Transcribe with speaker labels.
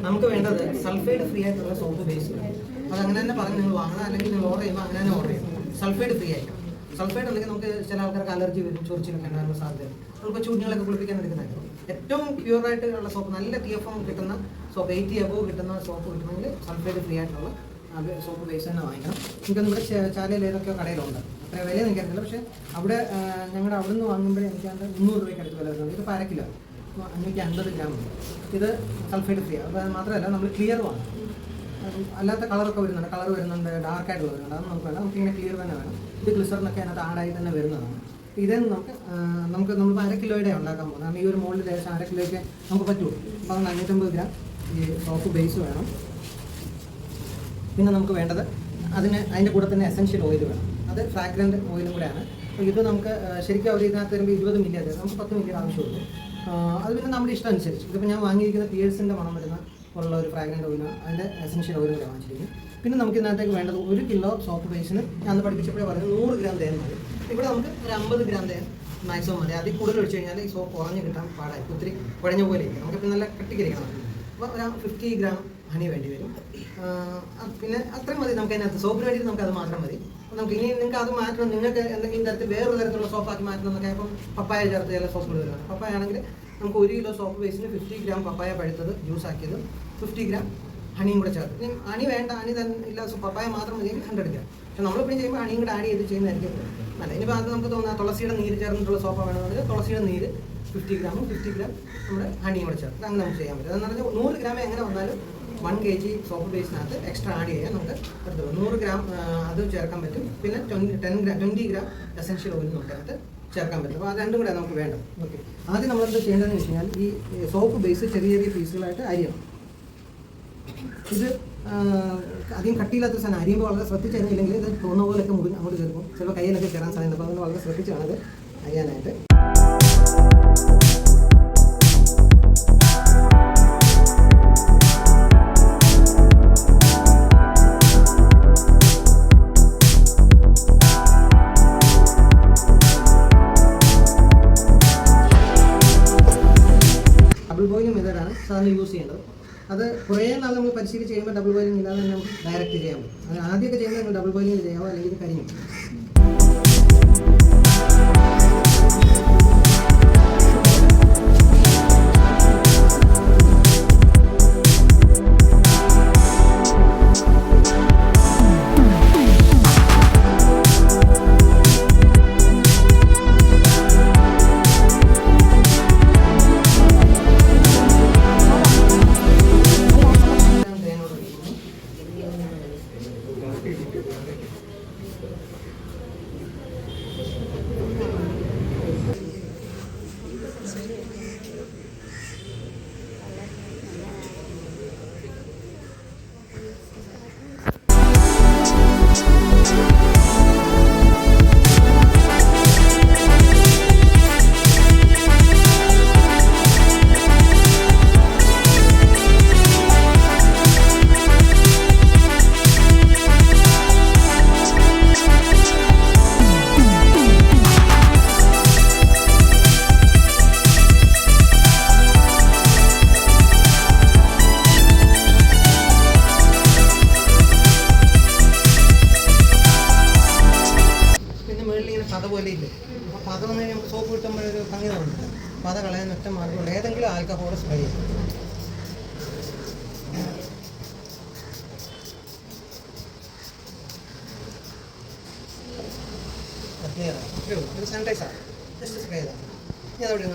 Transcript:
Speaker 1: നമുക്ക് വേണ്ടത് sulphide free ആയിട്ടുള്ള സോപ്പ് ബേസ്. അത് അങ്ങനെ തന്നെ പറഞ്ഞ് നിങ്ങൾ വാങ്ങണം, അല്ലെങ്കിൽ നിങ്ങൾ ഓർഡർ ചെയ്യുമ്പോൾ അങ്ങനെ തന്നെ ഓർഡർ ചെയ്യണം. സൾഫൈഡ് ഫ്രീ ആയിട്ട്. സൾഫൈഡ് ഉണ്ടെങ്കിൽ നമുക്ക് ചില ആൾക്കാർക്ക് അലർജി വരും, ചൊറിച്ചിലൊക്കെ ഉണ്ടാകുന്ന സാധ്യത. നമുക്ക് ചൂടുകളൊക്കെ കുളിപ്പിക്കാൻ എടുക്കുന്നതായിരിക്കും. ഏറ്റവും പ്യുവറായിട്ടുള്ള സോപ്പ്, നല്ല TFM കിട്ടുന്ന സോപ്പ്, 80 above കിട്ടുന്ന സോപ്പ് കിട്ടണമെങ്കിൽ സൾഫൈഡ് ഫ്രീ ആയിട്ടുള്ള സോപ്പ് ബേസ് തന്നെ വാങ്ങിക്കണം. എനിക്കൊന്നും ഇവിടെ ചാലയിൽ ഏതൊക്കെ കടയിലുണ്ട്, അത്ര വില എനിക്കറിയില്ല. പക്ഷേ അവിടെ ഞങ്ങളുടെ അവിടെ നിന്ന് വാങ്ങുമ്പോഴേ എനിക്കത് 300 രൂപയ്ക്ക് അടുത്ത് വില വരുന്നത്. ഇത് 1/2 കിലോ 550 ഗ്രാം ഉണ്ട്. ഇത് സൾഫൈഡ് ഫ്രീ. അപ്പോൾ അത് മാത്രമല്ല നമ്മൾ ക്ലിയർ വാങ്ങും. അല്ലാത്ത കളറൊക്കെ വരുന്നുണ്ട്, കളർ വരുന്നുണ്ട്, ഡാർക്കായിട്ടുള്ള വരുന്നുണ്ട്. അതൊന്നും നമുക്ക് വേണം. നമുക്കിങ്ങനെ ക്ലിയർ തന്നെ വേണം. ഇത് ഗ്ലിസറിനൊക്കെ അതിനകത്ത് ആഡായി തന്നെ വരുന്നതാണ്. ഇതേ നമ്മൾ 1/2 കിലോയുടെ ഉണ്ടാക്കാൻ പോകുന്നത്. കാരണം ഈ ഒരു മോളിൽ ഏകദേശം 1/2 കിലോയ്ക്ക് നമുക്ക് പറ്റുള്ളൂ. അപ്പോൾ അത് 550 ഗ്രാം ഈ സോപ്പ് ബേസ് വേണം. പിന്നെ നമുക്ക് വേണ്ടത് അതിൻ്റെ കൂടെ തന്നെ എസൻഷ്യൽ ഓയിൽ വേണം. അത് ഫ്രാഗ്രൻ്റ് ഓയിലും കൂടെയാണ്. അപ്പോൾ ഇത് നമുക്ക് ശരിക്കും അവർ ഇതിനകത്ത് വരുമ്പോൾ 20 മില്ലി അതായത് നമുക്ക് 10 മില്ലി ആവശ്യമുള്ളൂ. അത് പിന്നെ നമ്മുടെ ഇഷ്ടം അനുസരിച്ച്. ഇതിപ്പോൾ ഞാൻ വാങ്ങിയിരിക്കുന്ന പിയേഴ്സിൻ്റെ മണം വരുന്ന ഉള്ള ഒരു ഫ്രാഗ്രൻ്റ് ഓയിലാണ്, അതിൻ്റെ എസൻഷ്യൽ ഓയിലും കൂടെ വാങ്ങിച്ചിരിക്കും. പിന്നെ നമുക്ക് ഇതിനകത്തേക്ക് വേണ്ടത് 1 കിലോ സോപ്പ് ബേസിന് ഞാൻ അന്ന് പഠിപ്പിച്ചപ്പോഴേ പറഞ്ഞു 100 ഗ്രാം തേൻ മതി. ഇവിടെ നമുക്ക് ഒരു 50 ഗ്രാം തേൻ മാക്സിമം മതി. അതിൽ കൂടുതൽ ഒഴിച്ച് കഴിഞ്ഞാൽ ഈ സോപ്പ് കുറഞ്ഞ് കിട്ടാൻ പാടായിരിക്കും, ഒത്തിരി കുഴഞ്ഞ പോലെ ഇരിക്കും. നമുക്കിപ്പോൾ നല്ല കട്ടിക്കിരിക്കണം. അപ്പോൾ ഒരു 50 ഗ്രാം ഹണി വേണ്ടി വരും. പിന്നെ അത്രയും മതി നമുക്ക് അതിനകത്ത്. സോപ്പിന് വേണ്ടിയിട്ട് നമുക്ക് അത് മാത്രം മതി. അപ്പോൾ നമുക്ക് ഇനി നിങ്ങൾക്ക് അത് മാറ്റണം, നിങ്ങൾക്ക് എന്തെങ്കിലും തരത്തിൽ വേറൊരു തരത്തിലുള്ള സോപ്പാക്കി മാറ്റണം എന്നൊക്കെ. അപ്പം പപ്പായ ചേർത്ത് ചില സോപ്പുകൾ വരുന്നത്. പപ്പായ ആണെങ്കിൽ നമുക്ക് 1 കിലോ സോപ്പ് ബേസിന് 50 ഗ്രാം പപ്പായ പഴുത്തത് ജ്യൂസ് ആക്കിയത്, 50 ഗ്രാം ഹണിയും കൂടെ ചേർത്ത്. ഇനി ഹണി വേണ്ട, ഹണി തന്നെ ഇല്ല, പപ്പായ മാത്രം മതി 100 ഗ്രാം. പക്ഷെ നമ്മളിപ്പോഴും ചെയ്യുമ്പോൾ ഹണിയും കൂടെ ആഡ് ചെയ്ത് ചെയ്യുന്നതായിരിക്കും നല്ല. ഇനിയിപ്പോൾ അത് നമുക്ക് തോന്നുന്ന തുളസിയുടെ നീര് ചേർന്നിട്ടുള്ള സോപ്പ വേണമെന്നുണ്ടെങ്കിൽ തുളസിയുടെ നീര് 50 ഗ്രാമും 50 ഗ്രാം നമ്മുടെ ഹണിയും കൂടെ ചേർത്ത് അങ്ങനെ നമുക്ക് ചെയ്യാൻ പറ്റും. അതെന്ന് പറഞ്ഞാൽ 100 ഗ്രാമേ എങ്ങനെ വന്നാലും 1 kg സോപ്പ് ബേസിനകത്ത് എക്സ്ട്രാ ആഡ് ചെയ്യാൻ നമുക്ക് പറ്റുള്ളൂ. 100 ഗ്രാം അത് ചേർക്കാൻ പറ്റും. പിന്നെ 20 ഗ്രാം എസൻഷ്യൽ ഓയിൽ നമുക്കകത്ത് ചേർക്കാൻ പറ്റും. അപ്പോൾ അത് രണ്ടും കൂടെ നമുക്ക് വേണം. ഓക്കെ, ആദ്യം നമ്മളെന്ത് ചെയ്യേണ്ടതെന്ന് വെച്ച് കഴിഞ്ഞാൽ ഈ സോപ്പ് ബേസ് ചെറിയ ചെറിയ പീസുകളായിട്ട് അരിയണം. ഇത് അധികം കട്ടിയില്ലാത്ത സാധനം. അരിയുമ്പോൾ വളരെ ശ്രദ്ധിച്ചറിയില്ലെങ്കിൽ ഇത് തോന്നുന്ന പോലെയൊക്കെ അങ്ങോട്ട് കയറുമ്പോൾ ചിലപ്പോൾ കയ്യിലൊക്കെ കയറാൻ സാധ്യത. അപ്പോൾ അതുകൊണ്ട് വളരെ ശ്രദ്ധിച്ചാണ് അത് അരിയാനായിട്ട്. ഡബിൾ ബോയിലിംഗ് മെത്തേഡാണ് സാധാരണ യൂസ് ചെയ്യേണ്ടത്. അത് കുറേ നാൾ നമ്മൾ പരിശീലിച്ച് ചെയ്യുമ്പോൾ ഡബിൾ ബോയിലിംഗ് ഇല്ലാതെ തന്നെ നമുക്ക് ഡയറക്റ്റ് ചെയ്യാൻ പറ്റും. അത് ആദ്യമൊക്കെ ചെയ്യുമ്പോൾ നമ്മൾ ഡബിൾ ബോയിലിംഗ് ചെയ്യാമോ, അല്ലെങ്കിൽ ഇത് കരിഞ്ഞു. പത പോലെ ഇല്ല. അപ്പോൾ പത വന്ന് നമുക്ക് സോപ്പ് കിട്ടുമ്പോഴൊരു ഭംഗി തോന്നില്ല. പത കളയാൻ ഒറ്റ മാർഗ്ഗമുള്ളൂ, ഏതെങ്കിലും ആൽക്കഹോൾ സ്പ്രേ ചെയ്യും. ഒരു സാനിറ്റൈസർ ജസ്റ്റ് സ്പ്രേ ചെയ്താൽ ഞാൻ അവിടെ